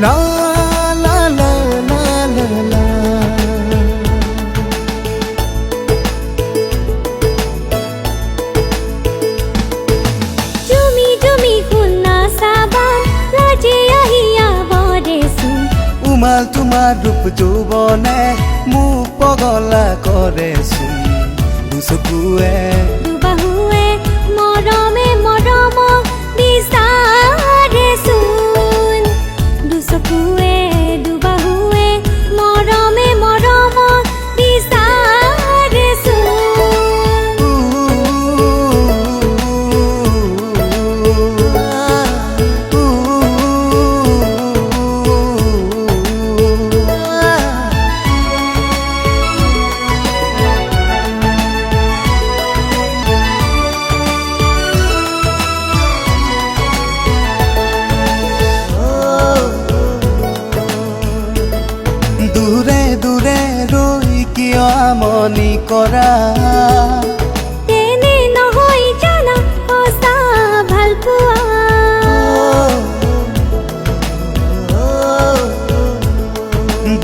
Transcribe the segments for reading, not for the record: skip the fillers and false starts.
লা লা লা লা লা লা তুমি তুমি খুলনা সাবান লাজে আহিয়া বৰেচোন উমাল তোমাৰ ৰূপ যৌৱনে মোক পগলা কৰেচোন দুচকুৱে দুবাহুৱে মৰমে মৰমক বিচাৰেচোন দুচকুৱে দুবাহুৱে মৰমে মৰমক বিচাৰেচোন দূৰে দূৰে ৰৈ কিয় আমনি কৰা তেনে নহয় জানা সঁচা ভাল পোৱা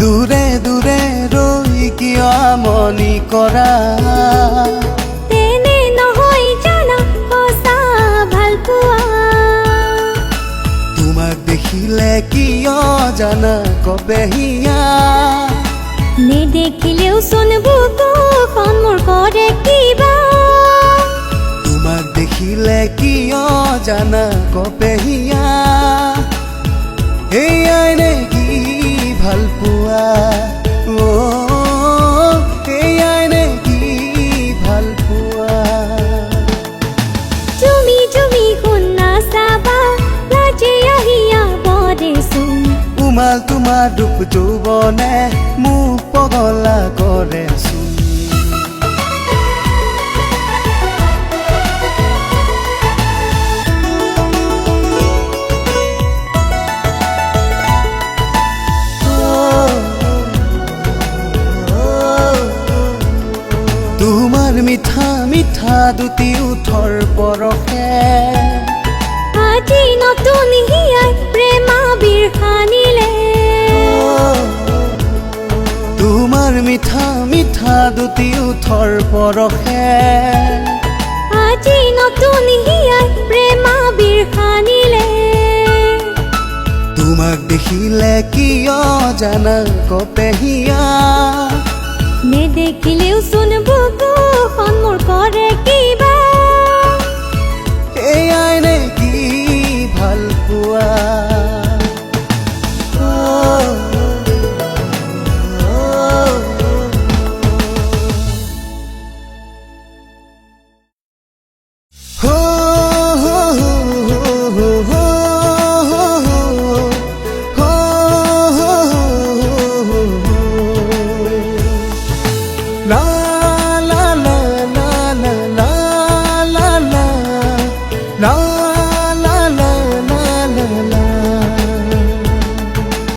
দূৰে দূৰে ৰৈ কিয় আমনি কৰা তেনে নহয় জানা সঁচা ভাল পোৱা তোমাক দেখিলে কিয় জানা কবেহিয়া নেদেখিলেও চোন বুকুখন মোৰ কৰে কিবা তোমাক দেখিলে কিয় জানা কবেহিয়া এয়াই নেকি ভাল পোৱা এয়াই নেকি ভাল পোৱা তুমি তুমি খুলনা চাবা লাজে আহিয়া বৰেচোন উমাল তোমাৰ ৰূপ যৌৱনে মোক পগলা কৰেচোন তোমাৰ মিঠা মিঠা দুটি ওঠৰ পৰশে আজি নতুন হিয়াই প্ৰেমাবিৰ সানিলে তোমাৰ মিঠা মিঠা দুটি ওঠৰ পৰশে আজি নতুন হিয়াই প্ৰেমাবিৰ সানিলে তোমাক দেখিলে কিয় জানা কপেহিয়া নেদেখিলেও চোন বুকুখন মোৰ কৰে কিবা